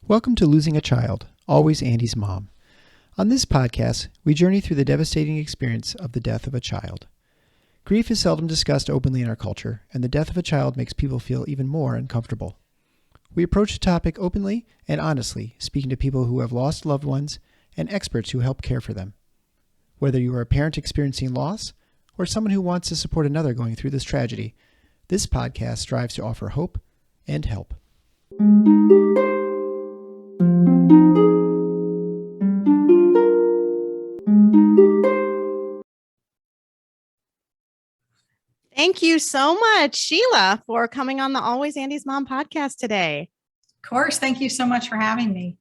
Welcome to Losing a Child, Always Andy's Mom. On this podcast, we journey through the devastating experience of the death of a child. Grief is seldom discussed openly in our culture, and the death of a child makes people feel even more uncomfortable. We approach the topic openly and honestly, speaking to people who have lost loved ones and experts who help care for them. Whether you are a parent experiencing loss or someone who wants to support another going through this tragedy, this podcast strives to offer hope and help. Thank you so much, Sheila, for coming on the Always Andy's Mom podcast today. Of course. Thank you so much for having me.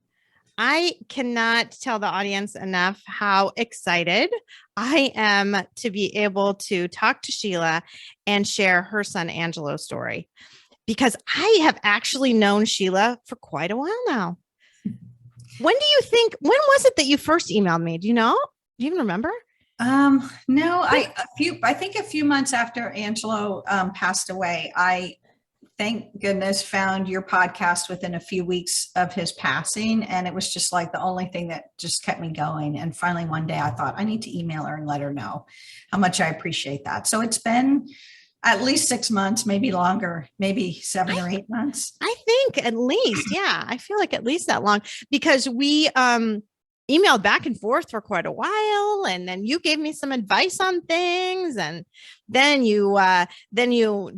I cannot tell the audience enough how excited I am to be able to talk to Sheila and share her son Angelo's story, because I have actually known Sheila for quite a while now. When was it that you first emailed me? Do you know? Do you even remember? No, I think a few months after Angelo passed away, I, thank goodness, found your podcast within a few weeks of his passing. And it was just like the only thing that just kept me going. And finally, one day I thought I need to email her and let her know how much I appreciate that. So it's been at least 6 months, maybe longer, maybe 7 or 8 months. I think at least. Yeah. I feel like at least that long, because we, emailed back and forth for quite a while, and then you gave me some advice on things, and then you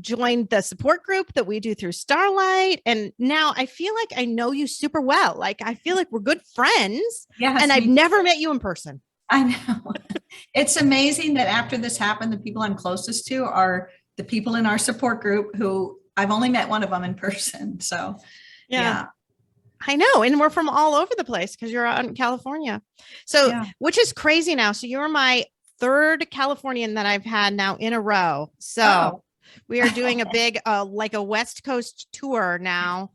joined the support group that we do through Starlight, and now I feel like I know you super well. Like I feel like we're good friends. Yes, and I've never met you in person. I know. It's amazing that after this happened, the people I'm closest to are the people in our support group who I've only met one of them in person. So yeah. I know. And we're from all over the place because you're out in California. So, Which is crazy now. So you're my third Californian that I've had now in a row. So we are doing a big, like a West Coast tour now,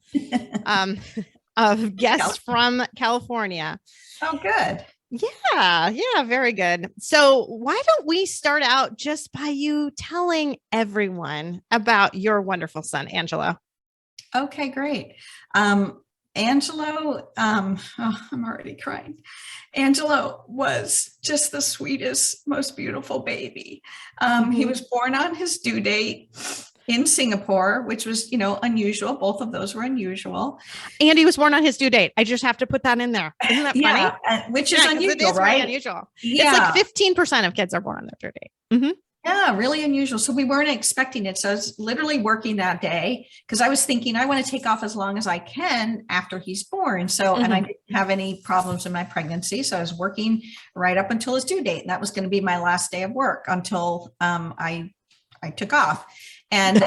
of guests from California. Oh, good. Yeah, very good. So why don't we start out just by you telling everyone about your wonderful son, Angelo? Okay, great. Angelo, I'm already crying. Angelo was just the sweetest, most beautiful baby. He was born on his due date in Singapore, which was, unusual. Both of those were unusual. And he was born on his due date. I just have to put that in there. Isn't that funny? Which is unusual, it is right? Really unusual. Yeah. It's like 15% of kids are born on their due date. Mm-hmm. Yeah, really unusual. So we weren't expecting it. So I was literally working that day because I was thinking I want to take off as long as I can after he's born. So, and I didn't have any problems in my pregnancy. So I was working right up until his due date. And that was going to be my last day of work until I took off. And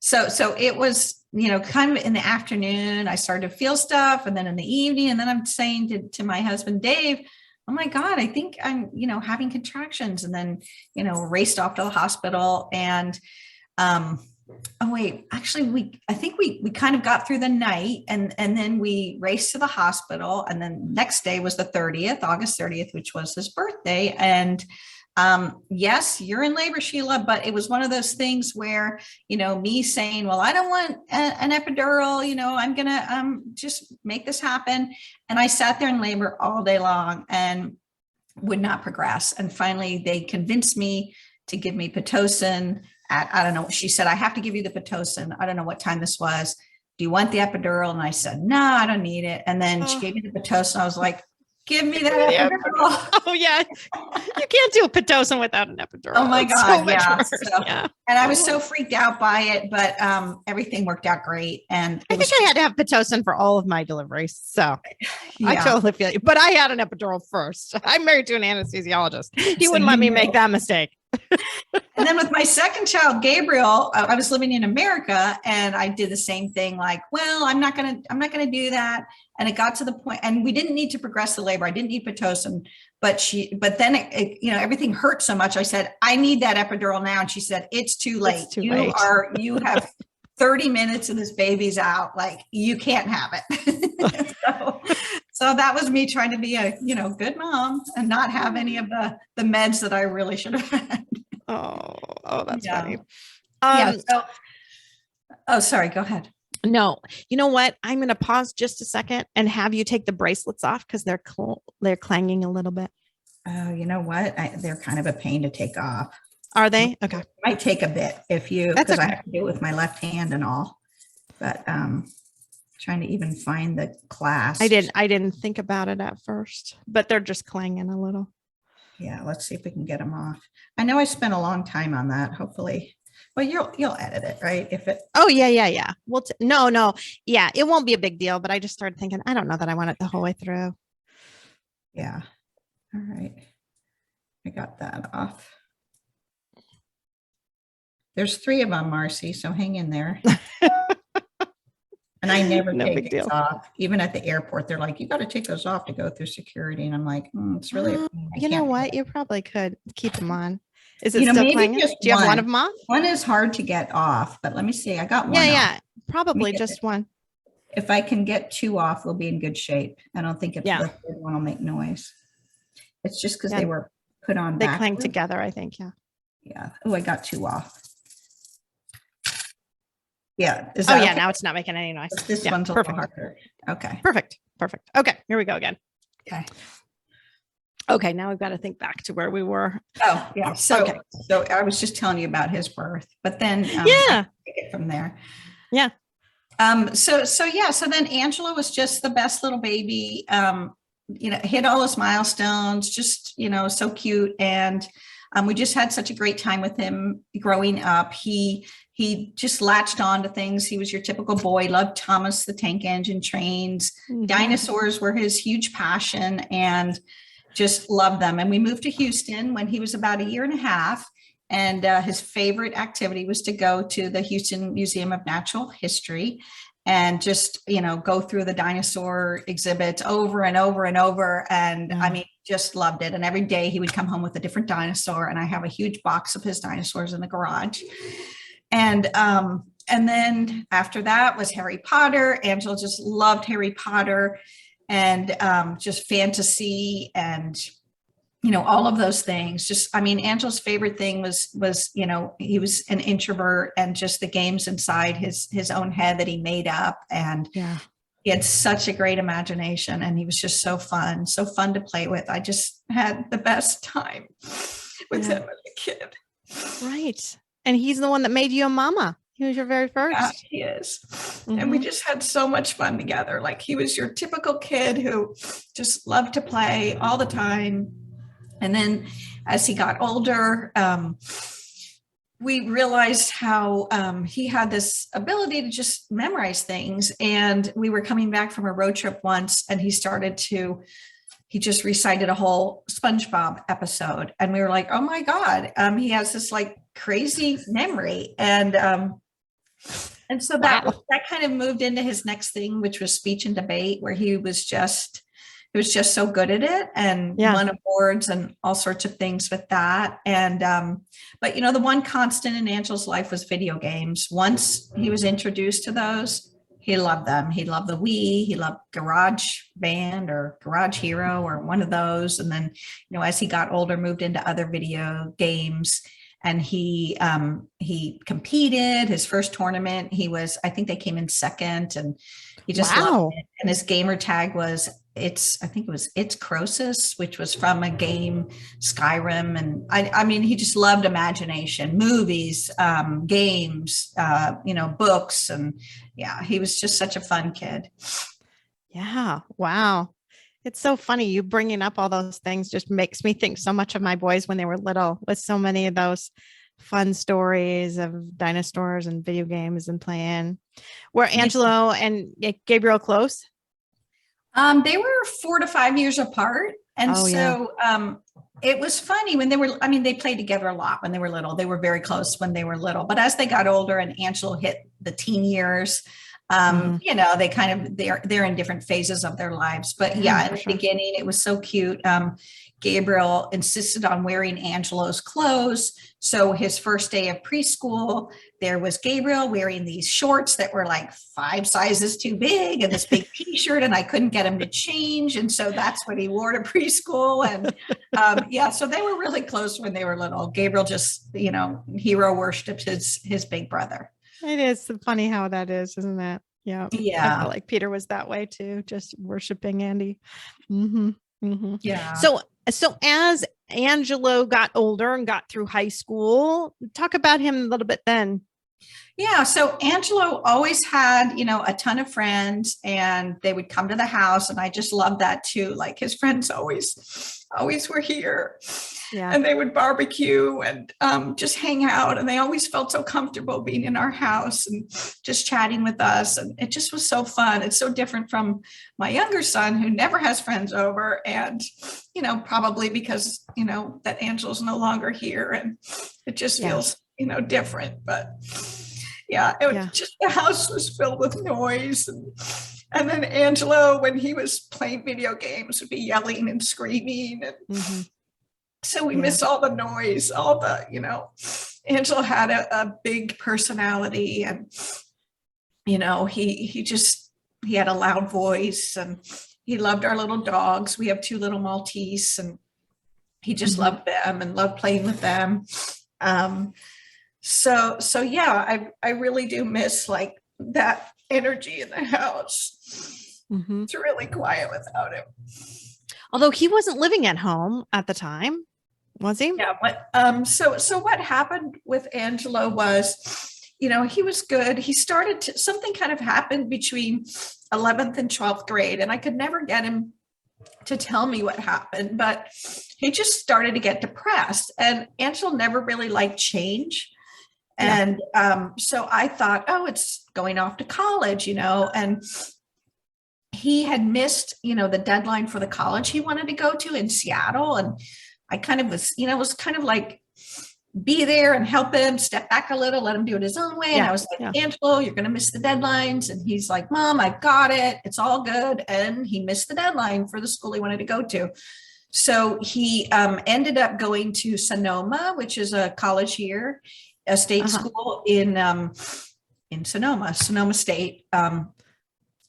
so it was, kind of in the afternoon, I started to feel stuff. And then in the evening, and then I'm saying to my husband, Dave, oh my God, I think I'm, having contractions, and then, raced off to the hospital. And, I think we kind of got through the night, and then we raced to the hospital. And then next day was the 30th, August 30th, which was his birthday. And, yes, you're in labor, Sheila, but it was one of those things where, me saying, well, I don't want an epidural, I'm going to just make this happen. And I sat there in labor all day long and would not progress. And finally, they convinced me to give me Pitocin at, I don't know, she said, I have to give you the Pitocin. I don't know what time this was. Do you want the epidural? And I said, no, I don't need it. And then she gave me the Pitocin. I was like, give me that epidural. Oh yeah. You can't do a Pitocin without an epidural. Oh my God. So And I was so freaked out by it, but everything worked out great. And I think I had to have Pitocin for all of my deliveries. So I totally feel you, but I had an epidural first. I'm married to an anesthesiologist. He wouldn't let me make that mistake. And then with my second child, Gabriel, I was living in America, and I did the same thing. Like, well, I'm not going to do that. And it got to the point, and we didn't need to progress the labor. I didn't need Pitocin, but then everything hurt so much. I said, I need that epidural now. And she said, it's too late. It's too late. You have 30 minutes and this baby's out. Like, you can't have it. So that was me trying to be a, good mom and not have any of the meds that I really should have had. Oh, that's funny. Sorry, go ahead. No, you know what? I'm going to pause just a second and have you take the bracelets off because they're clanging a little bit. Oh, you know what? They're kind of a pain to take off. Are they? Okay. It might take a bit because I have to do it with my left hand and all, but trying to even find the clasp. I didn't think about it at first, but they're just clanging a little. Yeah. Let's see if we can get them off. I know I spent a long time on that. Hopefully. Well, you'll edit it, right? Oh, yeah. Well, no. Yeah, it won't be a big deal, but I just started thinking, I don't know that I want it the whole way through. Yeah. All right. I got that off. There's 3 of them, Marcy, so hang in there. And I never take these off. Even at the airport, they're like, you got to take those off to go through security. And I'm like, it's really, you know what? You probably could keep them on. Is it still clanging? Do you have one of them off? One is hard to get off, but let me see. I got one. Yeah. Probably just one. If I can get 2 off, we'll be in good shape. I don't think the third one will make noise. It's just because they were put on. They clang together, I think. Yeah. Yeah. Oh, I got 2 off. Yeah. Now it's not making any noise. This one's a little harder. Okay. Perfect. Okay. Here we go again. Okay. Now we've got to think back to where we were. Oh, yeah. So I was just telling you about his birth, but then take it from there. Yeah. So then Angelo was just the best little baby. Hit all his milestones, just, so cute. And we just had such a great time with him growing up. He just latched on to things. He was your typical boy, loved Thomas the Tank Engine trains. Mm-hmm. Dinosaurs were his huge passion and just loved them. And we moved to Houston when he was about 1.5 years. And his favorite activity was to go to the Houston Museum of Natural History and just, go through the dinosaur exhibits over and over and over. And I mean, just loved it. And every day he would come home with a different dinosaur. And I have a huge box of his dinosaurs in the garage. And then after that was Harry Potter. Angelo just loved Harry Potter and just fantasy and, all of those things. Angelo's favorite thing was, he was an introvert and just the games inside his own head that he made up. And he had such a great imagination and he was just so fun to play with. I just had the best time with him as a kid. Right. And he's the one that made you a mama. He was your very first. Yeah, he is. Mm-hmm. And we just had so much fun together. Like he was your typical kid who just loved to play all the time. And then as he got older, we realized how he had this ability to just memorize things. And we were coming back from a road trip once and he just recited a whole SpongeBob episode. And we were like, oh my God, he has this like crazy memory. And so that kind of moved into his next thing, which was speech and debate, where he was just so good at it and won awards and all sorts of things with that. And, but the one constant in Angelo's life was video games. Once he was introduced to those, he loved them. He loved the Wii. He loved Garage Band or Garage Hero or one of those. And then, as he got older, moved into other video games. And he competed his first tournament. I think they came in second and he just loved it. And his gamer tag was It's Croesus, which was from a game, Skyrim. And I mean, he just loved imagination, movies, games, books. And he was just such a fun kid. Yeah. Wow. It's so funny. You bringing up all those things just makes me think so much of my boys when they were little, with so many of those fun stories of dinosaurs and video games and playing. Were Angelo and Gabriel close? They were 4 to 5 years apart. And it was funny when they played together a lot when they were little. They were very close when they were little, but as they got older and Angelo hit the teen years, they kind of, they're in different phases of their lives, but in the beginning, it was so cute. Gabriel insisted on wearing Angelo's clothes. So his first day of preschool, there was Gabriel wearing these shorts that were like 5 sizes too big and this big t-shirt, and I couldn't get him to change. And so that's what he wore to preschool. And so they were really close when they were little. Gabriel just, hero worshiped his big brother. It is funny how that is, isn't it? Yeah. Yeah. I feel like Peter was that way too, just worshiping Andy. Mm-hmm. Mm-hmm. Yeah. So as Angelo got older and got through high school, talk about him a little bit then. Yeah. So Angelo always had, a ton of friends, and they would come to the house. And I just loved that too. Like his friends always were here. Yeah. And they would barbecue and just hang out. And they always felt so comfortable being in our house and just chatting with us. And it just was so fun. It's so different from my younger son, who never has friends over. And, probably because, that Angelo's no longer here. And it just feels, different. But yeah, just the house was filled with noise. And then Angelo, when he was playing video games, would be yelling and screaming. And so we miss all the noise, all the, Angelo had a big personality, and, he had a loud voice, and he loved our little dogs. We have 2 little Maltese, and he just loved them and loved playing with them. So yeah, I really do miss like that energy in the house. It's really quiet without him. Although he wasn't living at home at the time, was he? Yeah. But so what happened with Angelo was, he was good. He started something kind of happened between 11th and 12th grade, and I could never get him to tell me what happened, but he just started to get depressed, and Angelo never really liked change. And so I thought, it's going off to college, and he had missed, the deadline for the college he wanted to go to in Seattle. And I kind of was, was kind of like, be there and help him, step back a little, let him do it his own way. And I was like, Angelo, you're going to miss the deadlines. And he's like, Mom, I've got it. It's all good. And he missed the deadline for the school he wanted to go to. So he ended up going to Sonoma, which is a college here, a state school in Sonoma State.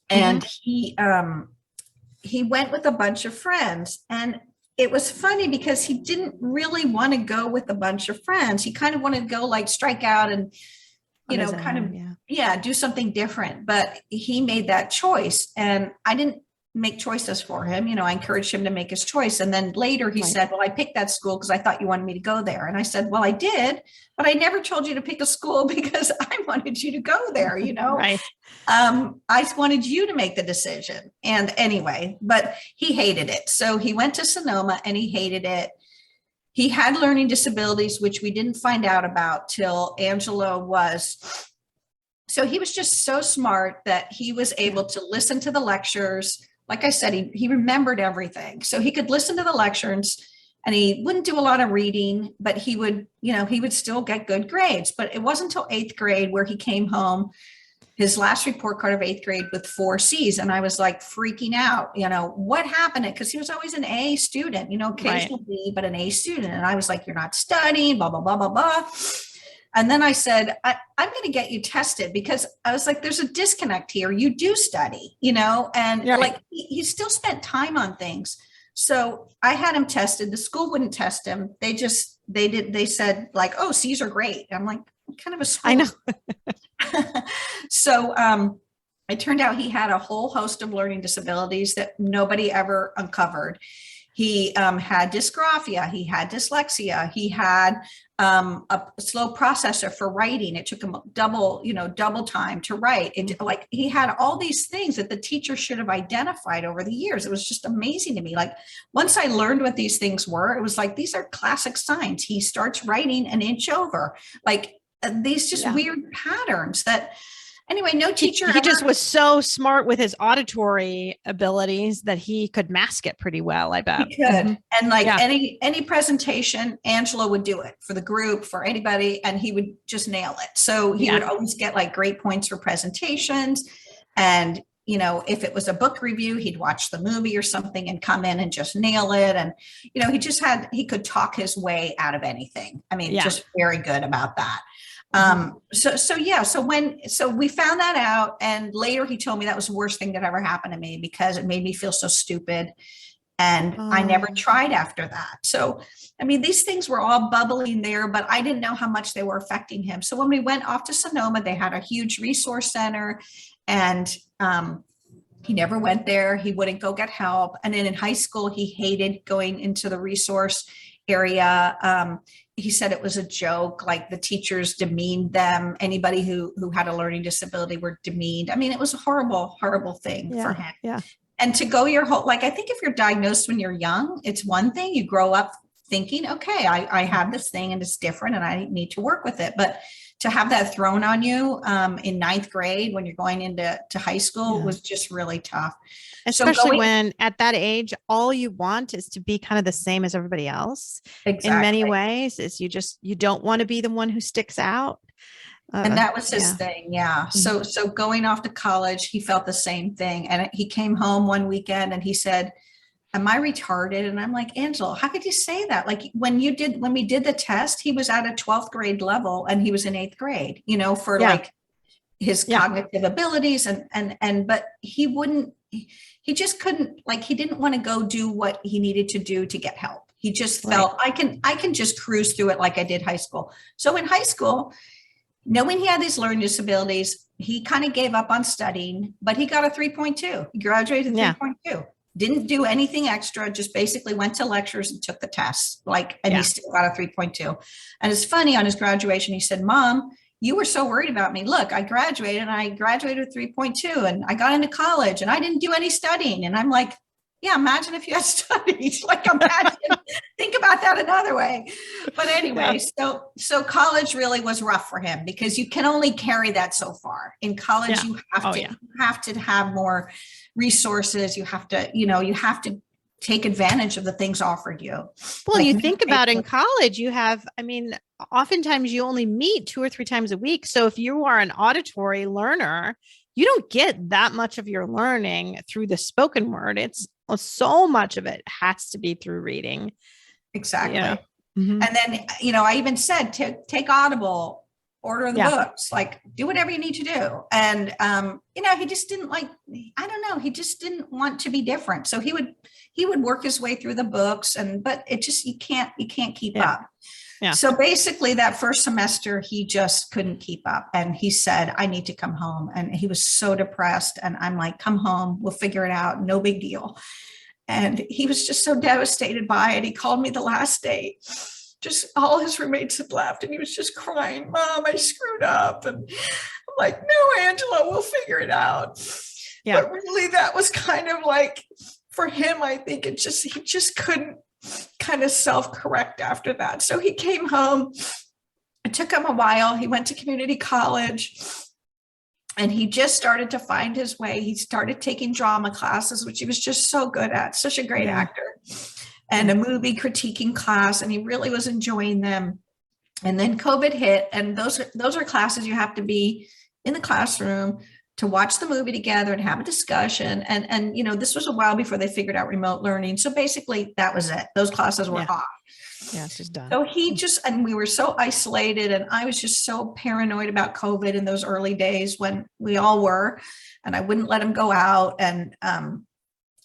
And he went with a bunch of friends, and it was funny because he didn't really want to go with a bunch of friends. He kind of wanted to go like strike out and, do something different, but he made that choice, and I didn't make choices for him. I encouraged him to make his choice. And then later he said, well, I picked that school because I thought you wanted me to go there. And I said, well, I did, but I never told you to pick a school because I wanted you to go there, Right. I wanted you to make the decision. And anyway, but he hated it. So he went to Sonoma and he hated it. He had learning disabilities, which we didn't find out about till Angelo was. So he was just so smart that he was able to listen to the lectures. Like I said, he remembered everything. So he could listen to the lectures, and he wouldn't do a lot of reading, but he would still get good grades. But it wasn't until 8th grade where he came home, his last report card of 8th grade, with 4 C's. And I was like freaking out, what happened? Because he was always an A student, occasional B, but an A student. And I was like, you're not studying, blah, blah, blah, blah, blah. And then I said, I'm going to get you tested, because I was like, there's a disconnect here. You do study, and like he still spent time on things. So I had him tested. The school wouldn't test him. They said like, oh, C's are great. I'm like, what kind of a school? I know. So it turned out he had a whole host of learning disabilities that nobody ever uncovered. He had dysgraphia, he had dyslexia, he had a slow processor for writing. It took him double time to write. Like he had all these things that the teacher should have identified over the years. It was just amazing to me. Like once I learned what these things were, it was like, these are classic signs. He starts writing an inch over, like these just weird patterns that. Anyway, no teacher. He just was so smart with his auditory abilities that he could mask it pretty well, I bet. He could. And like any presentation, Angelo would do it for the group, for anybody, and he would just nail it. So he would always get like great points for presentations. And, if it was a book review, he'd watch the movie or something and come in and just nail it. And, he could talk his way out of anything. I mean, just very good about that. So we found that out, and later he told me that was the worst thing that ever happened to me because it made me feel so stupid. And I never tried after that. So, I mean, these things were all bubbling there, but I didn't know how much they were affecting him. So when we went off to Sonoma, they had a huge resource center, and he never went there. He wouldn't go get help. And then in high school, he hated going into the resource area. He said it was a joke, like the teachers demeaned them. Anybody who had a learning disability were demeaned. I mean, it was a horrible, horrible thing for him. Yeah. And to go your whole, I think if you're diagnosed when you're young, it's one thing. You grow up thinking, okay, I have this thing and it's different and I need to work with it. But to have that thrown on you in ninth grade when you're going into high school was just really tough. Especially when at that age, all you want is to be kind of the same as everybody else. Exactly. In many ways, is you don't want to be the one who sticks out. And that was his thing. Yeah. So going off to college, he felt the same thing. And he came home one weekend and he said, am I retarded? And I'm like, Angelo, how could you say that? Like when we did the test, he was at a 12th grade level and he was in 8th grade, for like his cognitive abilities but he just couldn't, he didn't want to go do what he needed to do to get help. He just felt I can just cruise through it like I did high school. So in high school, knowing he had these learning disabilities, he kind of gave up on studying, but he got a 3.2. He graduated 3.2. Didn't do anything extra, just basically went to lectures and took the tests. He still got a 3.2. And it's funny, on his graduation, he said, Mom, you were so worried about me. Look, I graduated with 3.2 and I got into college and I didn't do any studying. And I'm like, yeah, imagine if you had studied. Think about that another way. But anyway, so college really was rough for him because you can only carry that so far. In college, you have to have more resources. You have to take advantage of the things offered you. Well, you think about in college, you have, oftentimes you only meet 2 or 3 times a week. So if you are an auditory learner, you don't get that much of your learning through the spoken word. It's so much of it has to be through reading. Exactly. And then, I even said, take Audible, order the books, do whatever you need to do. And, he just didn't he just didn't want to be different. So he would work his way through the books but it just, you can't keep up. Yeah. So basically that first semester, he just couldn't keep up. And he said, I need to come home. And he was so depressed. And I'm like, come home, we'll figure it out. No big deal. And he was just so devastated by it. He called me the last day. Just all his roommates had left. And he was just crying, Mom, I screwed up. And I'm like, no, Angelo, we'll figure it out. Yeah. But really that was kind of for him, I think he just couldn't kind of self-correct after that. So he came home. It took him a while. He went to community college and he just started to find his way. He started taking drama classes, which he was just so good at, such a great actor, and a movie critiquing class. And he really was enjoying them. And then COVID hit, and those are classes you have to be in the classroom to watch the movie together and have a discussion. And this was a while before they figured out remote learning. So basically that was it. Those classes were off. Yeah, it's just done. So and we were so isolated, and I was just so paranoid about COVID in those early days when we all were, and I wouldn't let him go out. And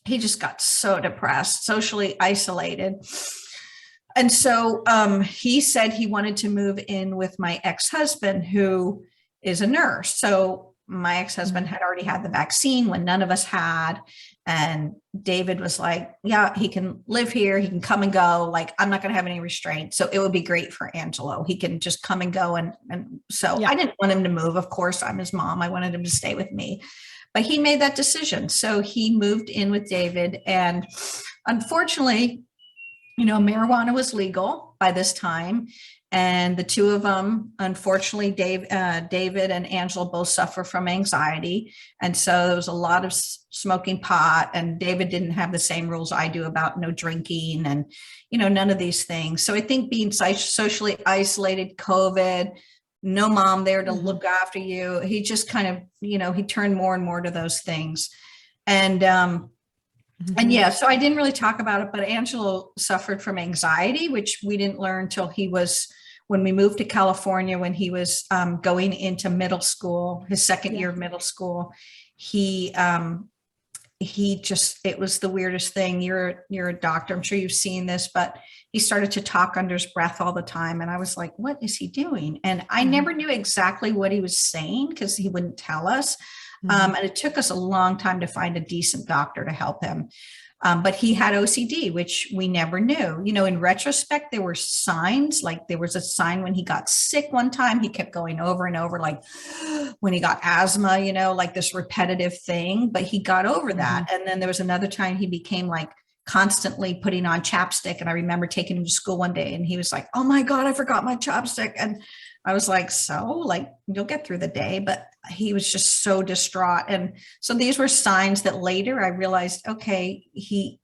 he just got so depressed, socially isolated. And so he said he wanted to move in with my ex-husband, who is a nurse. So my ex-husband had already had the vaccine when none of us had. And David was like, yeah, he can live here. He can come and go. I'm not going to have any restraints. So it would be great for Angelo. He can just come and go. And so I didn't want him to move. Of course, I'm his mom. I wanted him to stay with me. But he made that decision. So he moved in with David. And unfortunately, marijuana was legal by this time. And the two of them, unfortunately, David and Angelo both suffer from anxiety. And so there was a lot of smoking pot, and David didn't have the same rules I do about no drinking and, none of these things. So I think being socially isolated, COVID, no mom there to Mhm. look after you. He just kind of, he turned more and more to those things. And Mhm. yeah, so I didn't really talk about it, but Angelo suffered from anxiety, which we didn't learn till when we moved to California, when he was going into middle school, his second year of middle school. He just, it was the weirdest thing. You're a doctor, I'm sure you've seen this, but he started to talk under his breath all the time. And I was like, what is he doing? And I never knew exactly what he was saying because he wouldn't tell us. And it took us a long time to find a decent doctor to help him. But he had OCD, which we never knew. In retrospect, there were signs. Like there was a sign when he got sick one time. He kept going over and over, like when he got asthma, like this repetitive thing. But he got over that. And then there was another time he became like constantly putting on chapstick. And I remember taking him to school one day and he was like, oh my God, I forgot my chapstick. And I was like, so like, you'll get through the day. But he was just so distraught. And so these were signs that later I realized, okay,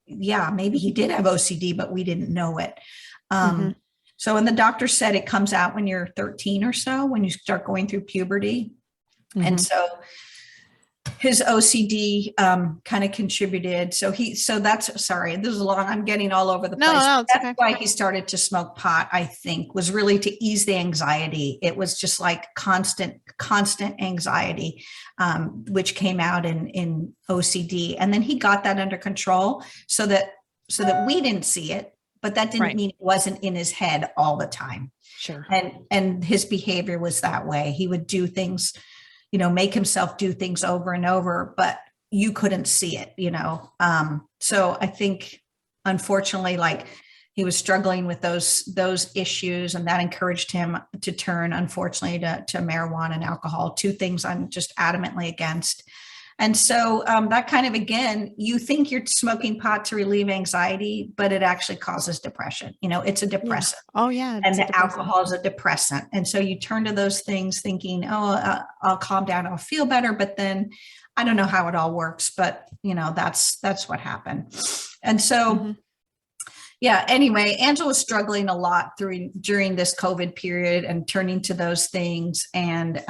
maybe he did have OCD, but we didn't know it. So, and the doctor said it comes out when you're 13 or so, when you start going through puberty. And so his OCD kind of contributed. So that's, sorry, this is long. I'm getting all over the place. No, that's okay. why he started to smoke pot, I think, was really to ease the anxiety. It was just like constant anxiety, which came out in OCD. And then he got that under control so that we didn't see it, but that didn't mean it wasn't in his head all the time. Sure. And his behavior was that way. He would do things, make himself do things over and over, but you couldn't see it, So I think, unfortunately, like he was struggling with those issues, and that encouraged him to turn, unfortunately, to marijuana and alcohol, two things I'm just adamantly against. And so that kind of, again, you think you're smoking pot to relieve anxiety, but it actually causes depression. It's a depressant. Yeah. Oh yeah. And the alcohol is a depressant. And so you turn to those things thinking, I'll calm down, I'll feel better. But then I don't know how it all works, but that's what happened. And so, yeah, anyway, Angela was struggling a lot during this COVID period and turning to those things. And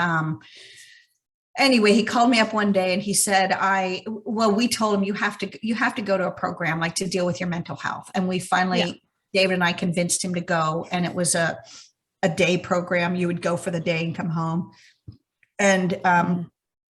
anyway, he called me up one day and he said, we told him you have to go to a program like to deal with your mental health. And we finally, David and I convinced him to go. And it was a day program. You would go for the day and come home. And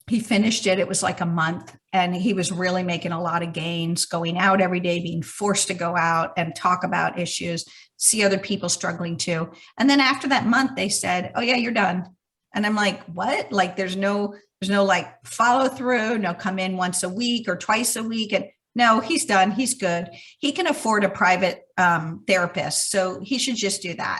he finished it. It was like a month and he was really making a lot of gains, going out every day, being forced to go out and talk about issues, see other people struggling too. And then after that month, they said, oh yeah, you're done. And I'm like, what? Like, there's no like follow through, no come in once a week or twice a week. And no, he's done. He's good. He can afford a private therapist. So he should just do that.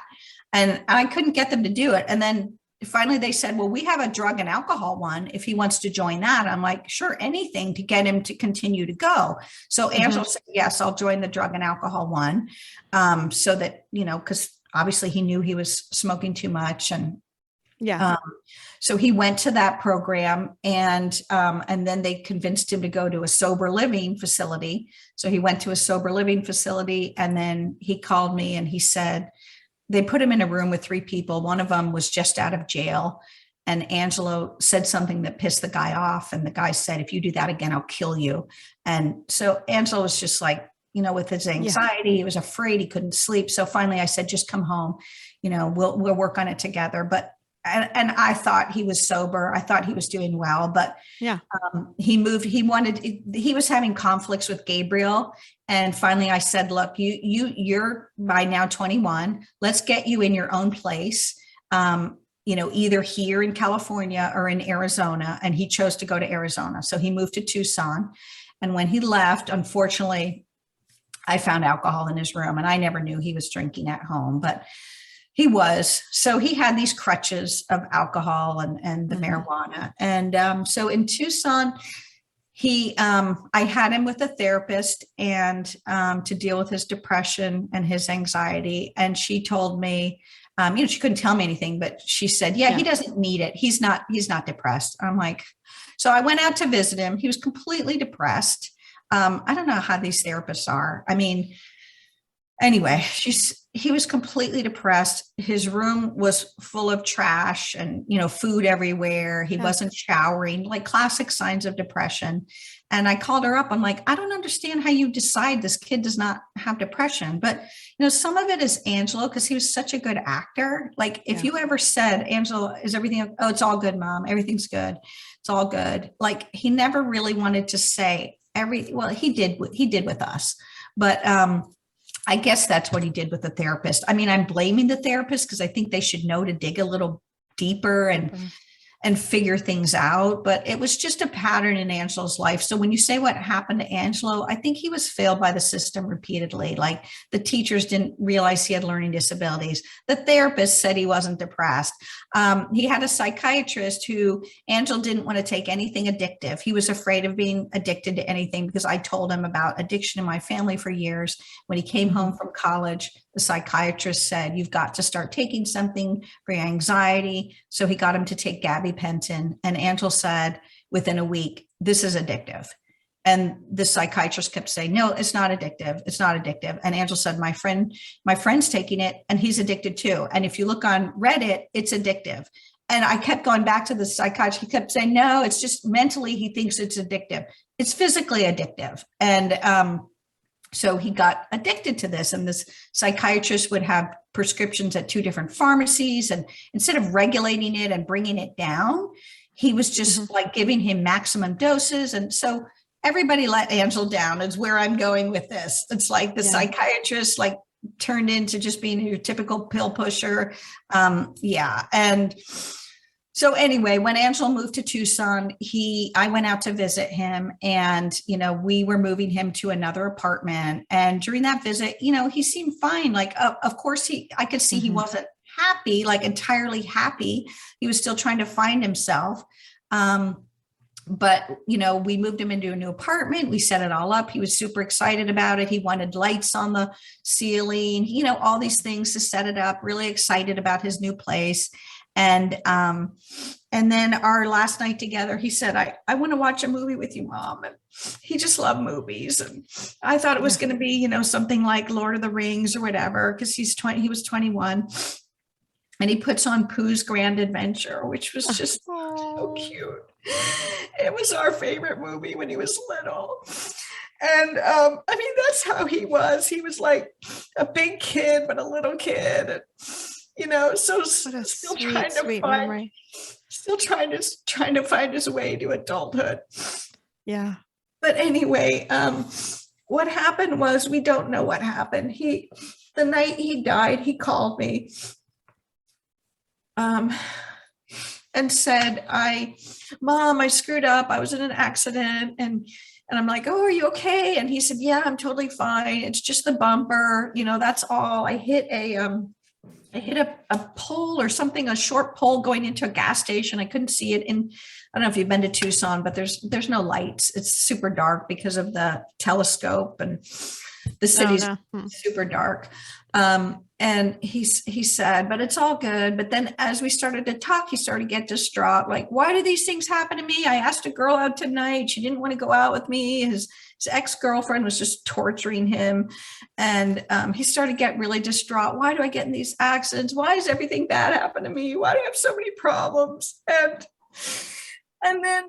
And I couldn't get them to do it. And then finally they said, well, we have a drug and alcohol one if he wants to join that. I'm like, sure, anything to get him to continue to go. So Angelo said, yes, I'll join the drug and alcohol one. So that, because obviously he knew he was smoking too much. And so he went to that program and then they convinced him to go to a sober living facility. So he went to a sober living facility and then he called me and he said, they put him in a room with 3 people. One of them was just out of jail. And Angelo said something that pissed the guy off. And the guy said, if you do that again, I'll kill you. And so Angelo was just like, with his anxiety, he was afraid, he couldn't sleep. So finally I said, just come home, we'll work on it together. But and I thought he was sober. I thought he was doing well, but he moved. He was having conflicts with Gabriel. And finally I said, look, you're by now 21. Let's get you in your own place. Either here in California or in Arizona. And he chose to go to Arizona. So he moved to Tucson. And when he left, unfortunately, I found alcohol in his room and I never knew he was drinking at home, but he was. So he had these crutches of alcohol and the marijuana. And so in Tucson, I had him with a therapist and to deal with his depression and his anxiety. And she told me, she couldn't tell me anything, but she said, he doesn't need it. He's not depressed. I'm like, so I went out to visit him. He was completely depressed. I don't know how these therapists are. I mean, Anyway, he was completely depressed. His room was full of trash and, food everywhere. He wasn't showering, like classic signs of depression. And I called her up. I'm like, I don't understand how you decide this kid does not have depression. But, some of it is Angelo, because he was such a good actor. Like if you ever said, Angelo, is everything, oh, it's all good, Mom. Everything's good. It's all good. Like he never really wanted to say everything. Well, he did with us, but, I guess that's what he did with the therapist. I mean, I'm blaming the therapist because I think they should know to dig a little deeper and figure things out. But it was just a pattern in Angelo's life. So when you say what happened to Angelo, I think he was failed by the system repeatedly. Like the teachers didn't realize he had learning disabilities. The therapist said he wasn't depressed. He had a psychiatrist who Angelo didn't want to take anything addictive. He was afraid of being addicted to anything because I told him about addiction in my family for years. When he came home from college, the psychiatrist said, you've got to start taking something for your anxiety. So he got him to take gabapentin. And Angelo said within a week, this is addictive. And the psychiatrist kept saying, no, it's not addictive. It's not addictive. And Angelo said, my friend's taking it and he's addicted too. And if you look on Reddit, it's addictive. And I kept going back to the psychiatrist. He kept saying, no, it's just mentally, he thinks it's addictive. It's physically addictive. And, so he got addicted to this, and this psychiatrist would have prescriptions at 2 different pharmacies. And instead of regulating it and bringing it down, he was just like giving him maximum doses. And so everybody let Angelo down is where I'm going with this. It's like the psychiatrist like turned into just being your typical pill pusher. And so anyway, when Angelo moved to Tucson, I went out to visit him, and, we were moving him to another apartment. And during that visit, he seemed fine. Like, of course I could see he wasn't happy, like entirely happy. He was still trying to find himself. But, we moved him into a new apartment. We set it all up. He was super excited about it. He wanted lights on the ceiling, all these things to set it up, really excited about his new place. And then our last night together, he said, I want to watch a movie with you, Mom. And he just loved movies. And I thought it was going to be, something like Lord of the Rings or whatever, because he was 21. And he puts on Pooh's Grand Adventure, which was just so cute. It was our favorite movie when he was little. And that's how he was. He was like a big kid, but a little kid. And, so still trying to find his way to adulthood. Yeah. But anyway, what happened was, we don't know what happened. The night he died, he called me, and said, Mom, I screwed up. I was in an accident. And I'm like, oh, are you okay? And he said, yeah, I'm totally fine. It's just the bumper. That's all. I hit a pole or something, a short pole going into a gas station. I couldn't see it. I don't know if you've been to Tucson, but there's no lights. It's super dark because of the telescope, and the city's super dark. And he said, but it's all good. But then as we started to talk, he started to get distraught. Like, why do these things happen to me? I asked a girl out tonight. She didn't want to go out with me. His ex-girlfriend was just torturing him. And he started to get really distraught. Why do I get in these accidents? Why does everything bad happen to me? Why do I have so many problems? And then,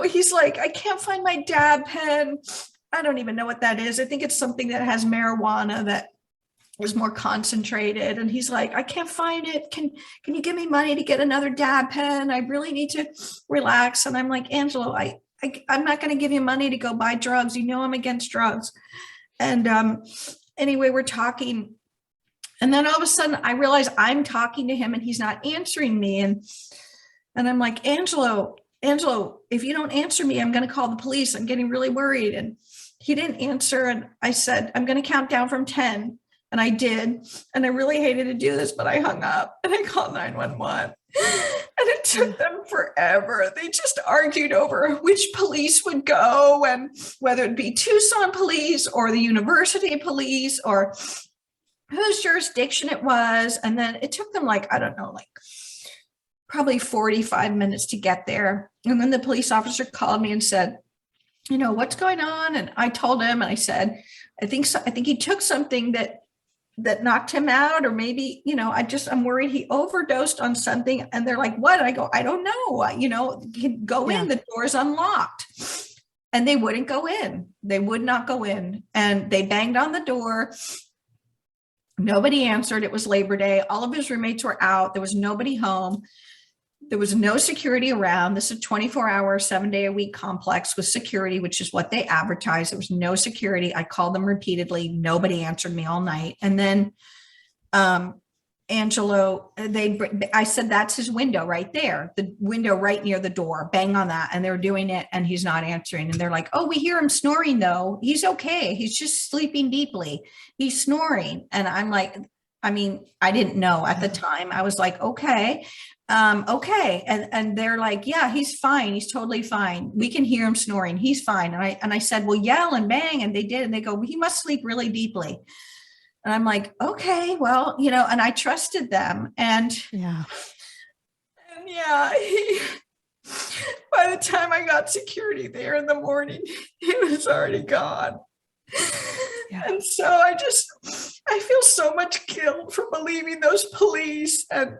he's like, I can't find my dab pen. I don't even know what that is. I think it's something that has marijuana that was more concentrated. And he's like, I can't find it. Can you give me money to get another dab pen? I really need to relax. And I'm like, Angelo, I'm not going to give you money to go buy drugs. I'm against drugs. And anyway, we're talking. And then all of a sudden I realize I'm talking to him and he's not answering me. And I'm like, Angelo, if you don't answer me, I'm going to call the police. I'm getting really worried. And he didn't answer. And I said, I'm going to count down from 10. And I did. And I really hated to do this, but I hung up and I called 911. And it took them forever. They just argued over which police would go, and whether it'd be Tucson police or the university police or whose jurisdiction it was. And then it took them probably 45 minutes to get there. And then the police officer called me and said, what's going on? And I told him, and I said, I think he took something that that knocked him out, or maybe, I'm worried he overdosed on something. And they're like, what? I go, I don't know. Go in, the door's unlocked. And they wouldn't go in. They would not go in. And they banged on the door. Nobody answered. It was Labor Day. All of his roommates were out. There was nobody home. There was no security around. This is a 24-hour, 7-day-a-week complex with security, which is what they advertised. There was no security. I called them repeatedly. Nobody answered me all night. And then Angelo, I said, that's his window right there, the window right near the door, bang on that. And they're doing it and he's not answering. And they're like, oh, we hear him snoring though. He's okay. He's just sleeping deeply. He's snoring. And I'm like, I didn't know at the time. I was like, okay. Okay. And they're like, yeah, he's fine. He's totally fine. We can hear him snoring. He's fine. And I said, well, yell and bang. And they did. And they go, well, he must sleep really deeply. And I'm like, okay, well, and I trusted them. And yeah, by the time I got security there in the morning, he was already gone. Yeah. And so I feel so much guilt for believing those police and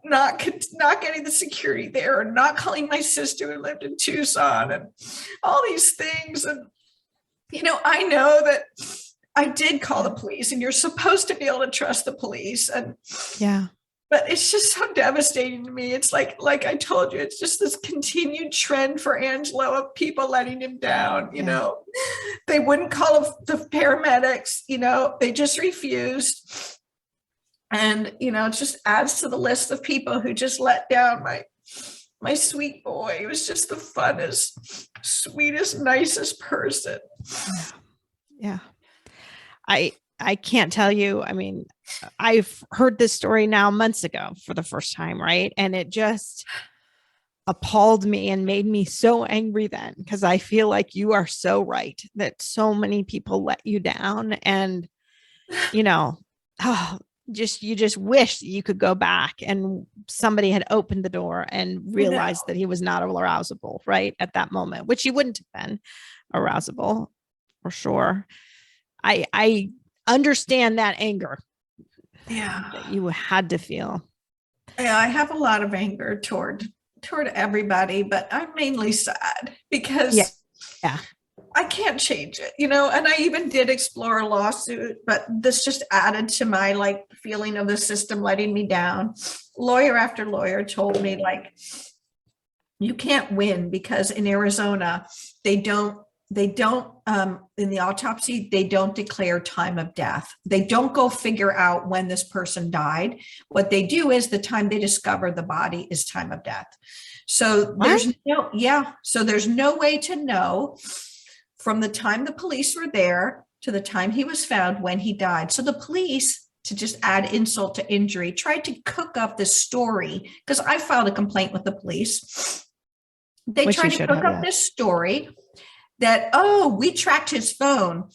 not getting the security there, and not calling my sister who lived in Tucson, and all these things. And, I know that I did call the police, and you're supposed to be able to trust the police. And but it's just so devastating to me. It's like I told you, it's just this continued trend for Angelo of people letting him down. They wouldn't call the paramedics, they just refused. And, it just adds to the list of people who just let down my sweet boy. He was just the funnest, sweetest, nicest person. Yeah. I can't tell you. I've heard this story now months ago for the first time, right? And it just appalled me and made me so angry then, because I feel like you are so right that so many people let you down. And, you just wish you could go back and somebody had opened the door and realized that he was not arousable right at that moment, which he wouldn't have been arousable for sure. I understand that anger that you had to feel. Yeah, I have a lot of anger toward everybody, but I'm mainly sad because I can't change it, and I even did explore a lawsuit, but this just added to my feeling of the system letting me down. Lawyer after lawyer told me you can't win, because in Arizona, they don't in the autopsy, they don't declare time of death. They don't go figure out when this person died. What they do is the time they discover the body is time of death. So there's no way to know from the time the police were there to the time he was found when he died. So the police, to just add insult to injury, tried to cook up this story, because I filed a complaint with the police. They tried to cook up this story that, we tracked his phone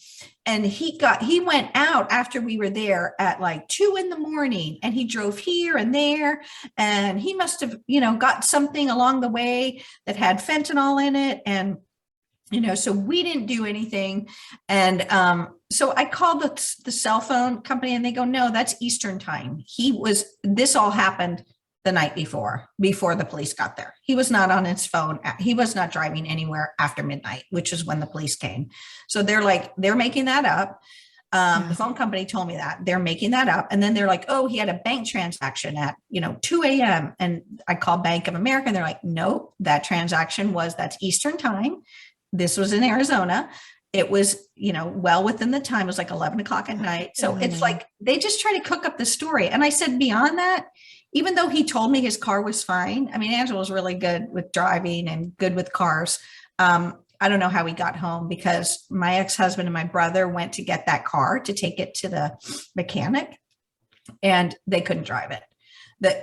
and he went out after we were there at 2 a.m. and he drove here and there, and he must have, got something along the way that had fentanyl in it. And, so we didn't do anything. And so I called the cell phone company, and they go, no, that's Eastern time. This all happened the night before the police got there. He was not on his phone. He was not driving anywhere after midnight, which is when the police came. So they're making that up. The phone company told me that they're making that up. And then they're like, oh, he had a bank transaction at, 2 a.m. And I called Bank of America, and they're like, nope, that transaction that's Eastern time. This was in Arizona. It was, well within the time. It was 11 o'clock at night. So it's they just try to cook up the story. And I said, beyond that, even though he told me his car was fine, Angelo was really good with driving and good with cars. I don't know how he got home, because my ex-husband and my brother went to get that car to take it to the mechanic, and they couldn't drive it.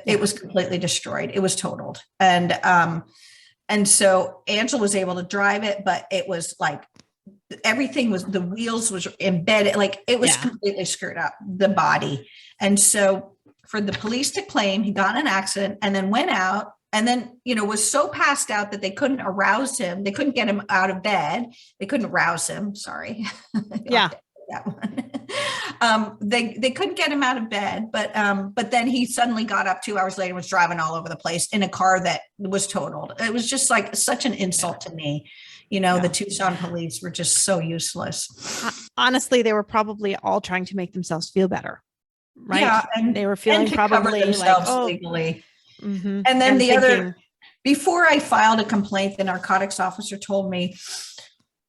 It was completely destroyed. It was totaled. And so Angelo was able to drive it, but it was everything was, the wheels was embedded. It was completely screwed up, the body. And so for the police to claim he got in an accident and then went out, and then, was so passed out that they couldn't arouse him. They couldn't get him out of bed. They couldn't rouse him. Sorry. Yeah. that one. They couldn't get him out of bed, but then he suddenly got up 2 hours later and was driving all over the place in a car that was totaled. It was just like such an insult to me. The Tucson police were just so useless. Honestly, they were probably all trying to make themselves feel better, right? Yeah, and they were feeling probably like, oh, legally. Mm-hmm. And then before I filed a complaint, the narcotics officer told me